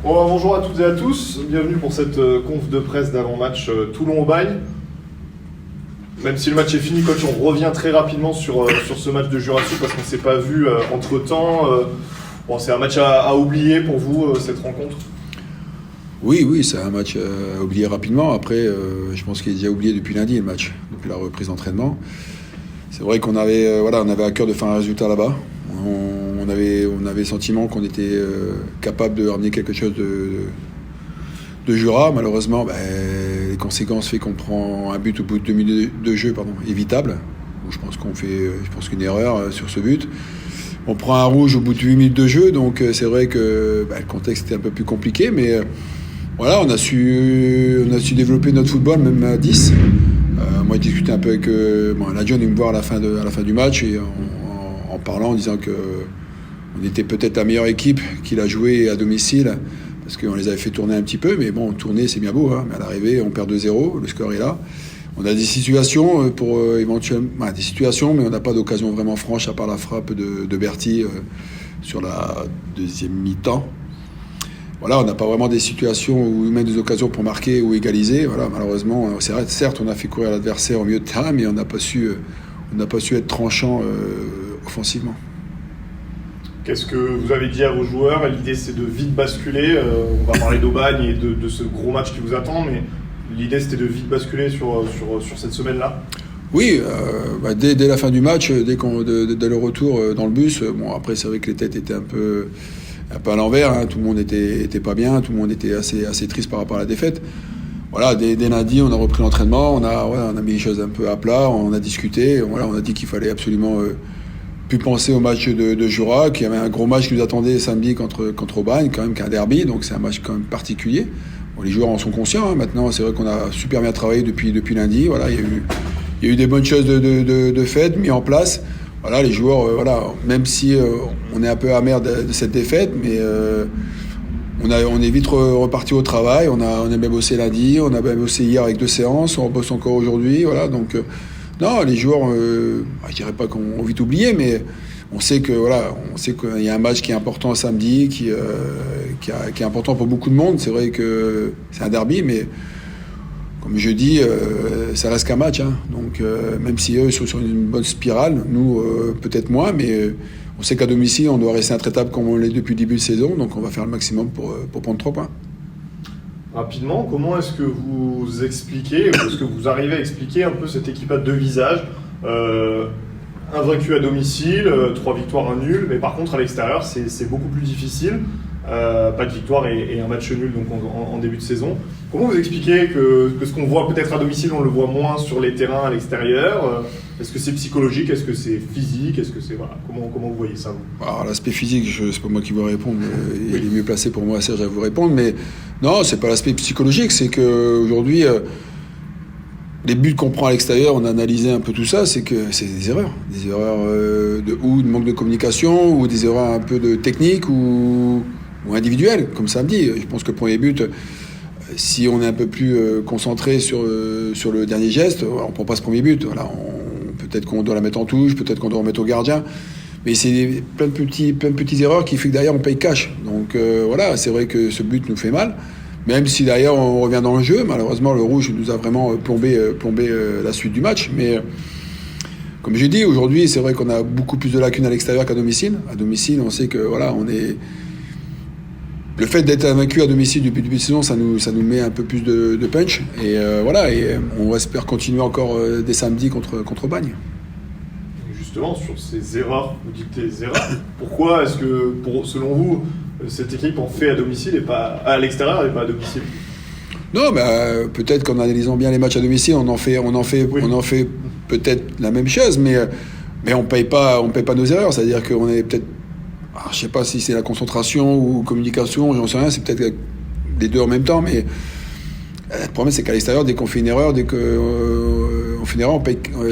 Bon, bonjour à toutes et à tous, bienvenue pour cette conf de presse d'avant-match Toulon-Aubagne. Même si le match est fini, coach, on revient très rapidement sur ce match de Jurassic parce qu'on ne s'est pas vu entre-temps. Bon, c'est un match à oublier pour vous, cette rencontre? Oui, c'est un match à oublier rapidement. Après, je pense qu'il est déjà oublié depuis lundi, le match, depuis la reprise d'entraînement. C'est vrai qu'on avait, on avait à cœur de faire un résultat là-bas. On avait le sentiment qu'on était capable de ramener quelque chose de Jura. Malheureusement, les conséquences fait qu'on prend un but au bout de 2 minutes de jeu, évitable. Je pense qu'on fait qu'une erreur sur ce but. On prend un rouge au bout de 8 minutes de jeu, donc c'est vrai que le contexte était un peu plus compliqué, mais voilà, on a su développer notre football, même à 10. Moi, j'ai discuté un peu avec l'adjoint, il me voir à la fin du match, et en parlant, en disant qu'on était peut-être la meilleure équipe qu'il a joué à domicile, parce qu'on les avait fait tourner un petit peu, mais bon, tourner, c'est bien beau, hein, mais à l'arrivée, on perd 2-0, le score est là. On a des situations éventuellement, des situations, mais on n'a pas d'occasion vraiment franche à part la frappe de Berti sur la deuxième mi-temps. Voilà, on n'a pas vraiment des situations ou même des occasions pour marquer ou égaliser. Voilà, malheureusement, certes, on a fait courir l'adversaire au milieu de terrain, mais on n'a pas su être tranchant offensivement. Qu'est-ce que vous avez dit à vos joueurs? L'idée, c'est de vite basculer. On va parler d'Aubagne et de ce gros match qui vous attend, mais l'idée, c'était de vite basculer sur cette semaine-là? Oui, dès la fin du match, dès le retour dans le bus, après, c'est vrai que les têtes étaient un peu à l'envers, hein. Tout le monde était pas bien, tout le monde était assez triste par rapport à la défaite. Voilà, dès lundi, on a repris l'entraînement, on a mis les choses un peu à plat, on a discuté, on a dit qu'il fallait absolument plus penser au match de Jura, qu'il y avait un gros match qui nous attendait samedi contre Aubagne, quand même, qu'un derby, donc c'est un match quand même particulier. Bon, les joueurs en sont conscients, hein. Maintenant, c'est vrai qu'on a super bien travaillé depuis lundi. Voilà, il y a eu des bonnes choses de fait, mis en place. Voilà, les joueurs, même si on est un peu amer de cette défaite, mais on est vite reparti au travail. On a bien bossé lundi, on a bien bossé hier avec 2 séances, on bosse encore aujourd'hui. Voilà, donc non, les joueurs, je dirais pas qu'on vite oublié, mais on sait qu'il y a un match qui est important samedi, qui est important pour beaucoup de monde. C'est vrai que c'est un derby, mais comme je dis, ça reste qu'un match, hein. Donc même si eux sont sur une bonne spirale, nous peut-être moins, mais on sait qu'à domicile, on doit rester intraitable comme on l'est depuis le début de saison, donc on va faire le maximum pour prendre 3 points. Rapidement, comment est-ce que vous expliquez, ou est-ce que vous arrivez à expliquer un peu cette équipe à 2 visages, invaincu à domicile, 3 victoires, 1 nul, mais par contre à l'extérieur c'est beaucoup plus difficile, pas de victoire et un match nul donc en début de saison. Comment vous expliquez que ce qu'on voit peut-être à domicile, on le voit moins sur les terrains à l'extérieur? Est-ce que c'est psychologique? Est-ce que c'est physique? Est-ce que c'est comment vous voyez ça, vous? Alors, l'aspect physique, c'est pas moi qui vais répondre. Il est mieux placé pour moi, Serge, à vous répondre. Mais non, c'est pas l'aspect psychologique. C'est qu'aujourd'hui, les buts qu'on prend à l'extérieur, on a analysé un peu tout ça, c'est que c'est des erreurs de manque de communication, ou des erreurs un peu de technique ou individuelles, comme samedi. Je pense que le premier but, si on est un peu plus concentré sur le dernier geste, on prend pas ce premier but. Voilà, peut-être qu'on doit la mettre en touche, peut-être qu'on doit remettre au gardien. Mais c'est plein de petites erreurs qui fait que derrière on paye cash. Donc c'est vrai que ce but nous fait mal. Même si derrière on revient dans le jeu, malheureusement le rouge nous a vraiment plombé la suite du match. Mais comme j'ai dit, aujourd'hui c'est vrai qu'on a beaucoup plus de lacunes à l'extérieur qu'à domicile. À domicile, on sait que le fait d'être invaincu à domicile depuis le début de saison, ça nous met un peu plus de punch. Et on espère continuer encore dès samedi contre Bagne. Justement, sur ces erreurs, vous dites des erreurs, pourquoi est-ce que, selon vous, cette équipe en fait à domicile et pas à l'extérieur et pas à domicile? Non, peut-être qu'en analysant bien les matchs à domicile, on en fait peut-être la même chose, mais on paye pas nos erreurs. C'est-à-dire qu'on est peut-être, je sais pas si c'est la concentration ou communication, j'en sais rien, c'est peut-être les deux en même temps, mais le problème c'est qu'à l'extérieur, dès qu'on fait une erreur,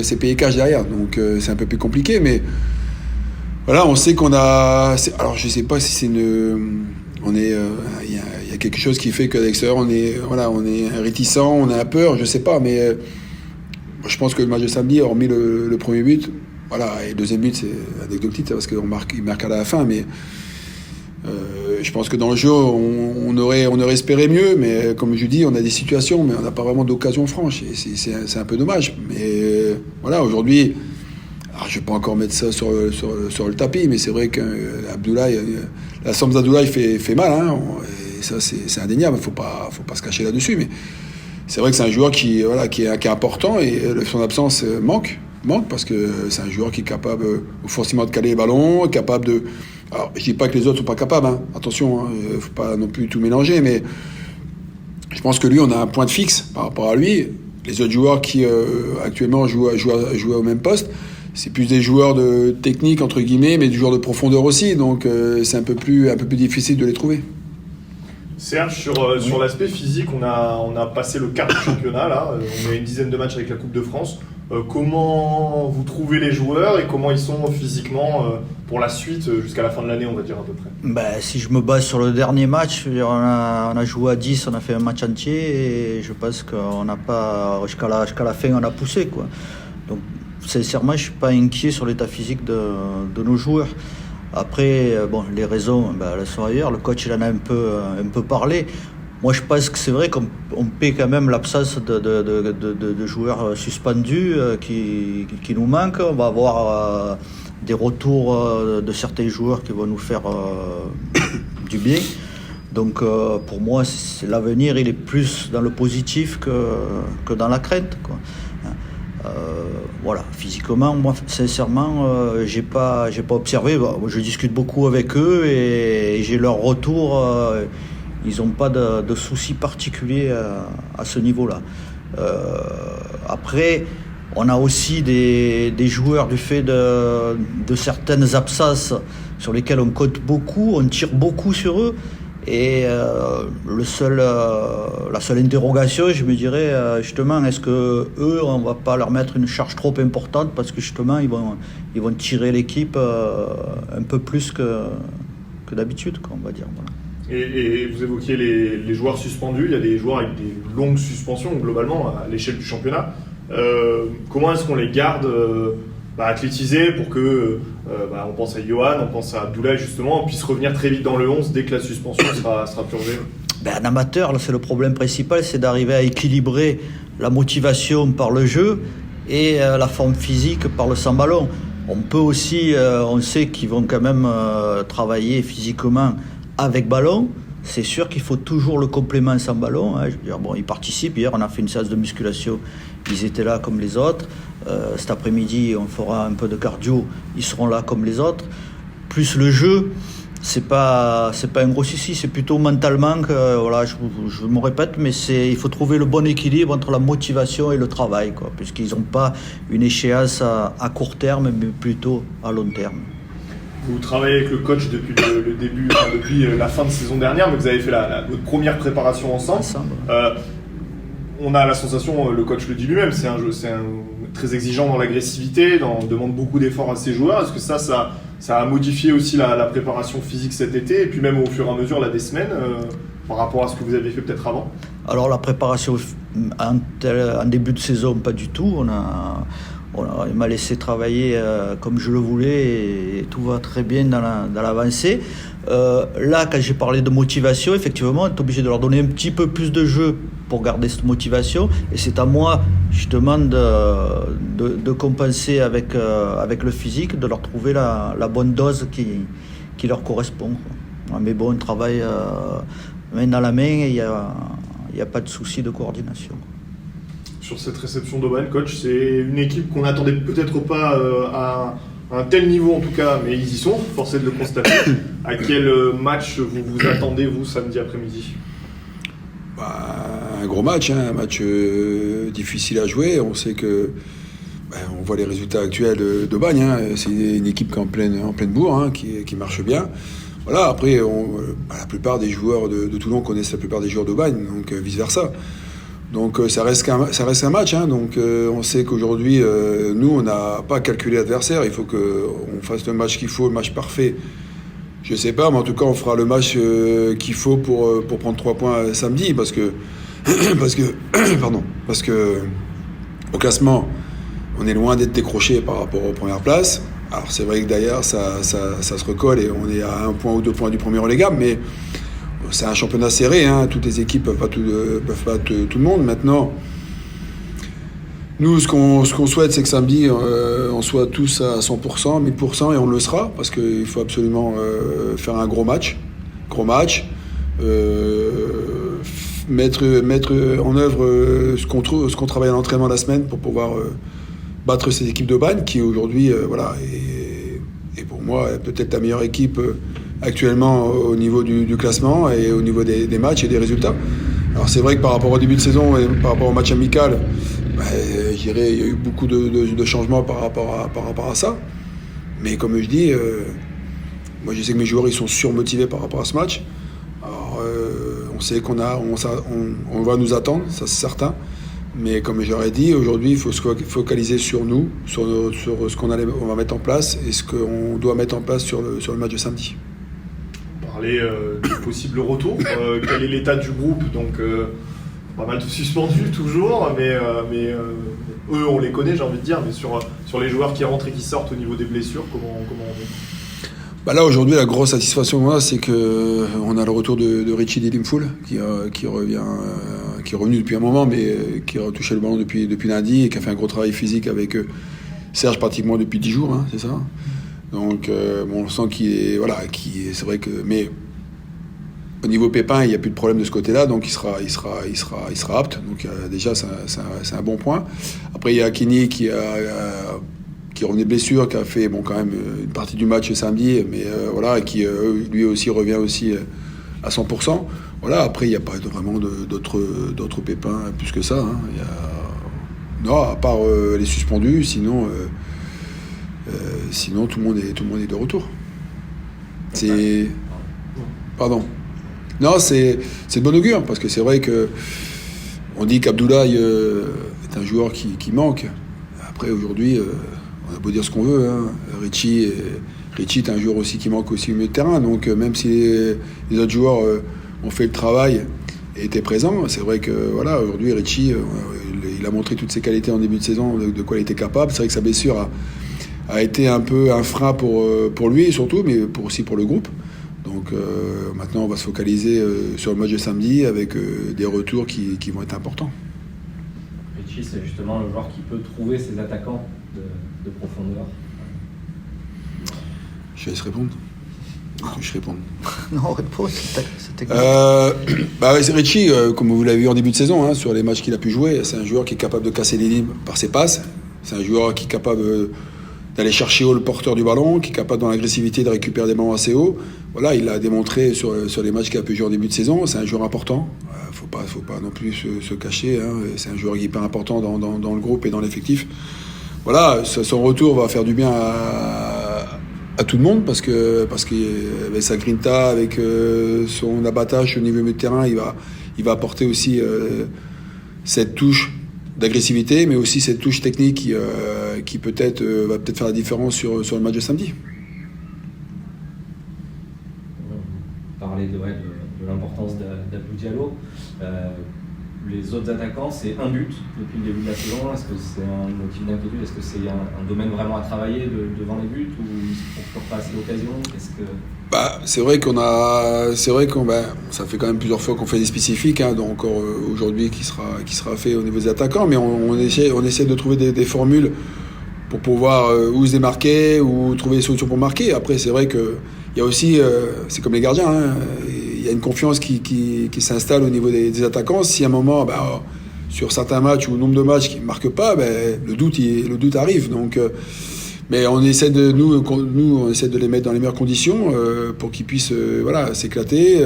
c'est payé cash derrière, donc c'est un peu plus compliqué, mais voilà, on sait qu'on a. Alors je sais pas si c'est il y a quelque chose qui fait qu'à l'extérieur on est réticent, on a peur, je sais pas, mais je pense que le match de samedi, hormis le premier but, voilà, et le deuxième but c'est anecdotique parce qu'il marque à la fin, mais je pense que dans le jeu, on aurait espéré mieux, mais comme je dis, on a des situations, mais on n'a pas vraiment d'occasion franche. Et c'est un peu dommage. Mais voilà, aujourd'hui, je ne vais pas encore mettre ça sur le tapis, mais c'est vrai qu'Abdoulaye, la somme d'Abdoulaye fait mal. Hein, et ça, c'est indéniable. Il ne faut pas se cacher là-dessus. Mais c'est vrai que c'est un joueur qui est important et son absence manque parce que c'est un joueur qui est capable forcément de caler les ballons, capable de... Alors, je dis pas que les autres sont pas capables, hein. Attention, faut pas non plus tout mélanger, mais je pense que lui, on a un point de fixe par rapport à lui. Les autres joueurs qui actuellement jouent au même poste, c'est plus des joueurs de technique entre guillemets, mais des joueurs de profondeur aussi, donc c'est un peu plus difficile de les trouver. Serge, sur l'aspect physique, on a passé le quart du championnat, là. On a une dizaine de matchs avec la Coupe de France. Comment vous trouvez les joueurs et comment ils sont physiquement pour la suite, jusqu'à la fin de l'année, on va dire à peu près? Si je me base sur le dernier match, on a joué à 10, on a fait un match entier et je pense qu'on n'a pas, jusqu'à la fin, on a poussé, quoi. Donc, sincèrement, je ne suis pas inquiet sur l'état physique de nos joueurs. Après, les raisons, elles sont ailleurs. Le coach, il en a un peu parlé. Moi, je pense que c'est vrai qu'on paie quand même l'absence de joueurs suspendus qui nous manquent. On va avoir des retours de certains joueurs qui vont nous faire du bien. Donc, pour moi, l'avenir, il est plus dans le positif que dans la crainte, quoi. Voilà, physiquement, moi, sincèrement, j'ai pas observé. Je discute beaucoup avec eux et j'ai leur retour. Ils n'ont pas de soucis particuliers à ce niveau-là. Après, on a aussi des joueurs du fait de certaines absences sur lesquelles on compte beaucoup, on tire beaucoup sur eux. Et la seule interrogation, je me dirais justement, est-ce que eux, on va pas leur mettre une charge trop importante parce que justement, ils vont tirer l'équipe un peu plus que d'habitude, quoi, on va dire. Voilà. Et vous évoquiez les joueurs suspendus. Il y a des joueurs avec des longues suspensions globalement à l'échelle du championnat. Comment est-ce qu'on les garde athlétisés pour que on pense à Johan, on pense à Abdoulaye justement, on puisse revenir très vite dans le 11 dès que la suspension sera purgée? En amateur, là, c'est le problème principal, c'est d'arriver à équilibrer la motivation par le jeu et la forme physique par le sans ballon. On peut aussi, on sait qu'ils vont quand même travailler physiquement avec ballon. C'est sûr qu'il faut toujours le complément sans ballon, hein. Je veux dire, ils participent. Hier, on a fait une séance de musculation. Ils étaient là comme les autres. Cet après-midi, on fera un peu de cardio. Ils seront là comme les autres. Plus le jeu, c'est pas un gros souci. C'est plutôt mentalement que, voilà, je me répète, mais il faut trouver le bon équilibre entre la motivation et le travail, quoi, puisqu'ils n'ont pas une échéance à court terme, mais plutôt à long terme. Vous travaillez avec le coach depuis le début, depuis la fin de saison dernière, mais vous avez fait votre première préparation ensemble. On a la sensation, le coach le dit lui-même, c'est très exigeant dans l'agressivité, demande beaucoup d'efforts à ses joueurs. Est-ce que ça a modifié aussi la préparation physique cet été, et puis même au fur et à mesure des semaines, par rapport à ce que vous aviez fait peut-être avant? Alors la préparation en début de saison, pas du tout. Il m'a laissé travailler comme je le voulais et tout va très bien dans l'avancée. Là, quand j'ai parlé de motivation, effectivement, on est obligé de leur donner un petit peu plus de jeu pour garder cette motivation. Et c'est à moi, justement, de compenser avec le physique, de leur trouver la bonne dose qui leur correspond, quoi. Mais bon, on travaille main dans la main et il n'y a pas de souci de coordination. Sur cette réception d'Aubagne, coach, c'est une équipe qu'on n'attendait peut-être pas à un tel niveau en tout cas, mais ils y sont, force est de le constater. À quel match vous attendez, vous, samedi après-midi? Un gros match, hein, un match difficile à jouer. On sait que on voit les résultats actuels d'Aubagne, hein. C'est une équipe qui est en pleine bourre, hein, qui marche bien. Voilà, après, la plupart des joueurs de Toulon connaissent la plupart des joueurs d'Aubagne, donc vice-versa. Donc ça reste un match, hein. Donc on sait qu'aujourd'hui, nous, on n'a pas calculé l'adversaire. Il faut qu'on fasse le match qu'il faut, le match parfait. Je sais pas, mais en tout cas, on fera le match qu'il faut pour prendre 3 points samedi, parce que au classement, on est loin d'être décroché par rapport aux premières places. Alors c'est vrai que d'ailleurs ça se recolle et on est à 1 point ou 2 points du premier relégable, mais c'est un championnat serré, hein. Toutes les équipes peuvent pas tout le monde. Maintenant, nous ce qu'on souhaite, c'est que samedi on soit tous à 100%, 1000%, et on le sera, parce qu'il faut absolument faire un gros match, mettre en œuvre ce qu'on travaille à l'entraînement la semaine pour pouvoir battre ces équipes de Bannes qui aujourd'hui est pour moi peut-être la meilleure équipe actuellement au niveau du classement et au niveau des matchs et des résultats. Alors c'est vrai que par rapport au début de saison et par rapport au match amical, je dirais il y a eu beaucoup de changements par rapport à ça. Mais comme je dis, moi je sais que mes joueurs ils sont surmotivés par rapport à ce match. Alors on sait qu'on va nous attendre, ça c'est certain. Mais comme j'aurais dit, aujourd'hui, il faut se focaliser sur nous, sur ce qu'on va mettre en place et ce qu'on doit mettre en place sur le match de samedi. Parler du possible retour. Quel est l'état du groupe? Donc, pas mal de suspendus toujours, mais eux, on les connaît, j'ai envie de dire. Mais sur les joueurs qui rentrent et qui sortent au niveau des blessures, comment on fait? Là, aujourd'hui, la grosse satisfaction, moi, c'est qu'on a le retour de Richie Dilimfoul, qui revient, qui est revenu depuis un moment, mais qui a touché le ballon depuis lundi et qui a fait un gros travail physique avec Serge pratiquement depuis 10 jours, hein, c'est ça. Donc, on sent qu'il est, c'est vrai que, mais au niveau Pépin, il n'y a plus de problème de ce côté-là, donc il sera apte. Donc, déjà, c'est un bon point. Après, il y a Kini qui revenait de blessure, qui a fait quand même une partie du match samedi, mais et qui lui aussi revient aussi à 100%. Après il n'y a pas vraiment d'autres pépins plus que ça. Hein. Non, à part les suspendus, sinon tout le monde est de retour. Pardon. Non, c'est de bon augure, parce que c'est vrai que on dit qu'Abdoulaye est un joueur qui manque. Après aujourd'hui, on a beau dire ce qu'on veut, hein. Richie est un joueur aussi qui manque aussi au milieu de terrain, donc même si les autres joueurs ont fait le travail et étaient présents, c'est vrai que aujourd'hui Richie il a montré toutes ses qualités en début de saison, de quoi il était capable. C'est vrai que sa blessure a été un peu un frein pour lui surtout, mais aussi pour le groupe. Donc maintenant on va se focaliser sur le match de samedi avec des retours qui vont être importants. Richie, c'est justement le joueur qui peut trouver ses attaquants de profondeur. Je laisse répondre. Je réponds. Non, réponds, c'était c'est Richie, comme vous l'avez vu en début de saison, hein, sur les matchs qu'il a pu jouer, c'est un joueur qui est capable de casser les lignes par ses passes. C'est un joueur qui est capable d'aller chercher haut le porteur du ballon, qui est capable dans l'agressivité de récupérer des ballons assez haut. Il l'a démontré sur les matchs qu'il a pu jouer en début de saison. C'est un joueur important. Faut pas non plus se cacher. Hein. C'est un joueur hyper important dans le groupe et dans l'effectif. Son retour va faire du bien à tout le monde parce que avec sa grinta, avec son abattage au niveau du terrain, il va apporter aussi cette touche d'agressivité, mais aussi cette touche technique qui va peut-être faire la différence sur le match de samedi. On parlait de l'importance d'Abdou Diallo. Les autres attaquants, c'est un but depuis le début de la saison. Est-ce que c'est un motif d'inquiétude? Est-ce que c'est un domaine vraiment à travailler devant les buts, ou on ne pas assez l'occasion? Ça fait quand même plusieurs fois qu'on fait des spécifiques, hein, donc encore aujourd'hui qui sera fait au niveau des attaquants, mais on essaie de trouver des formules pour pouvoir ou se démarquer ou trouver des solutions pour marquer. Après, c'est vrai que il y a aussi, c'est comme les gardiens, hein, il y a une confiance qui s'installe au niveau des attaquants. Si à un moment, sur certains matchs ou nombre de matchs qui ne marquent pas, le doute arrive. Donc, mais on essaie on essaie de les mettre dans les meilleures conditions pour qu'ils puissent s'éclater,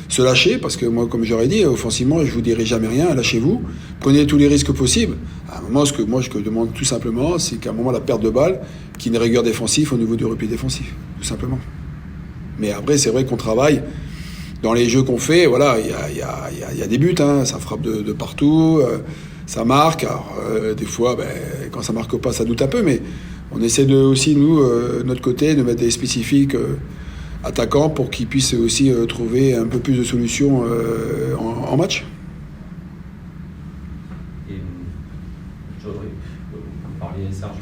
se lâcher, parce que moi, comme j'aurais dit, offensivement, je vous dirai jamais rien, lâchez-vous, prenez tous les risques possibles. À un moment, ce que je demande tout simplement, c'est qu'à un moment, la perte de balle, qu'il y ait une rigueur défensive au niveau du repli défensif, tout simplement. Mais après, c'est vrai qu'on travaille dans les jeux qu'on fait. Il y a des buts, hein, ça frappe de partout, ça marque. Alors, des fois, quand ça marque pas, ça doute un peu, mais on essaie aussi, nous, de notre côté, de mettre des spécifiques attaquants pour qu'ils puissent aussi trouver un peu plus de solutions en match. Et vous parliez, Serge,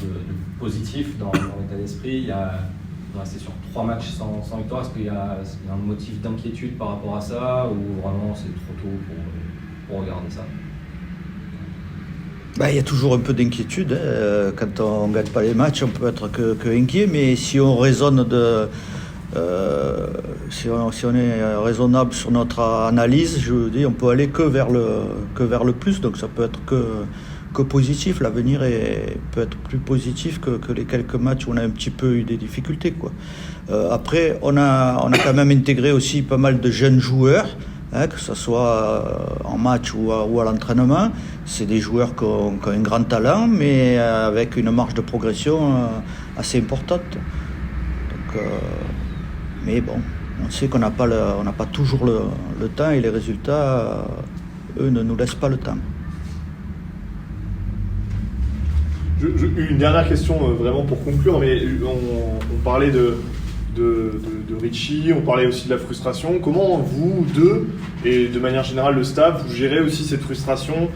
positif dans l'état d'esprit. Il est resté sur 3 matchs sans victoire. Est-ce qu'il y a un motif d'inquiétude par rapport à ça ou vraiment c'est trop tôt pour regarder ça? Il y a toujours un peu d'inquiétude. Quand on ne gagne pas les matchs, on peut être que inquiet. Mais si on raisonne si on est raisonnable sur notre analyse, je dis, on peut aller que vers le plus. Donc ça peut être que positif. L'avenir peut être plus positif que les quelques matchs où on a un petit peu eu des difficultés, quoi. Après, on a quand même intégré aussi pas mal de jeunes joueurs. Que ce soit en match ou à l'entraînement. C'est des joueurs qui ont un grand talent, mais avec une marge de progression assez importante. Donc, mais bon, on sait qu'on n'a pas toujours le temps, et les résultats, eux, ne nous laissent pas le temps. Une dernière question vraiment pour conclure, mais on parlait de Richie, on parlait aussi de la frustration. Comment vous deux, et de manière générale le staff, vous gérez aussi cette frustration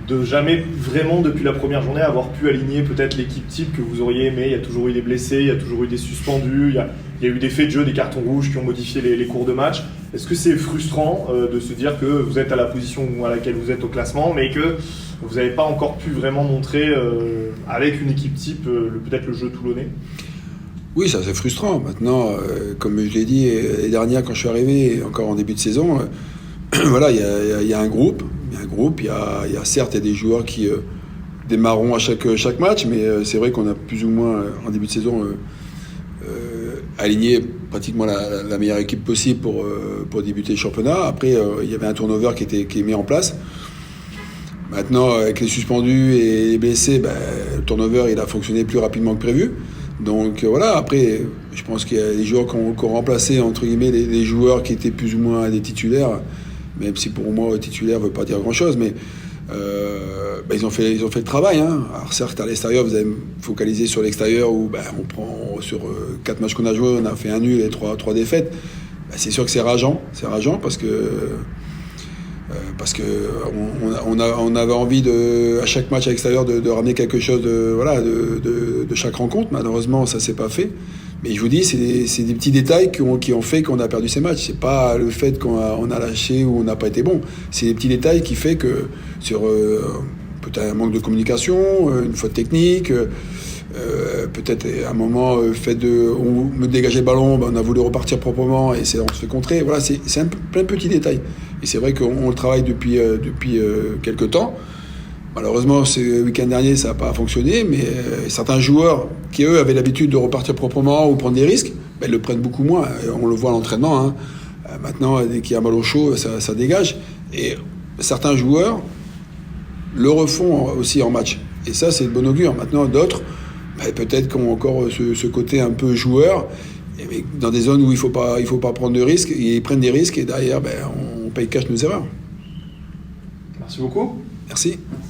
de jamais vraiment depuis la première journée avoir pu aligner peut-être l'équipe type que vous auriez aimé? Il y a toujours eu des blessés, il y a toujours eu des suspendus, il y a eu des faits de jeu, des cartons rouges qui ont modifié les cours de match. Est-ce que c'est frustrant de se dire que vous êtes à la position à laquelle vous êtes au classement, mais que vous n'avez pas encore pu vraiment montrer avec une équipe type peut-être le jeu toulonnais? Oui, ça c'est frustrant. Maintenant, comme je l'ai dit l'année dernière quand je suis arrivé, encore en début de saison, voilà, il y a un groupe. Il y a certes des joueurs qui démarreront à chaque match, mais c'est vrai qu'on a plus ou moins en début de saison aligné pratiquement la meilleure équipe possible pour débuter le championnat. Après, il y avait un turnover qui est mis en place. Maintenant, avec les suspendus et les blessés, le turnover il a fonctionné plus rapidement que prévu. Donc voilà, après, je pense qu'il y a des joueurs qui ont remplacé, entre guillemets, les joueurs qui étaient plus ou moins des titulaires, même si pour moi, titulaire ne veut pas dire grand-chose, mais ils ont fait le travail. Hein. Alors certes, à l'extérieur, vous avez focalisé sur l'extérieur, où on prend sur 4 matchs qu'on a joués, on a fait un nul et 3 défaites. C'est sûr que c'est rageant parce que on avait envie à chaque match à l'extérieur de ramener quelque chose de chaque rencontre. Malheureusement, ça s'est pas fait. Mais je vous dis, c'est des petits détails qui ont fait qu'on a perdu ces matchs. C'est pas le fait qu'on a lâché ou on n'a pas été bon. C'est des petits détails qui fait que sur peut-être un manque de communication, une faute technique, peut-être à un moment on me dégageait le ballon, on a voulu repartir proprement et on se fait contrer. Voilà, c'est plein de petits détails. Et c'est vrai qu'on le travaille depuis quelques temps. Malheureusement, ce week-end dernier, ça n'a pas fonctionné, mais certains joueurs qui, eux, avaient l'habitude de repartir proprement ou prendre des risques, ils le prennent beaucoup moins. On le voit à l'entraînement. Hein. Maintenant, dès qu'il y a un ballon chaud, ça dégage. Et certains joueurs le refont aussi en match. Et ça, c'est de bon augure. Maintenant, d'autres, peut-être qu'ils ont encore ce côté un peu joueur, mais dans des zones où il faut pas prendre de risques, ils prennent des risques et derrière, on paye cash nos erreurs. Merci beaucoup. Merci.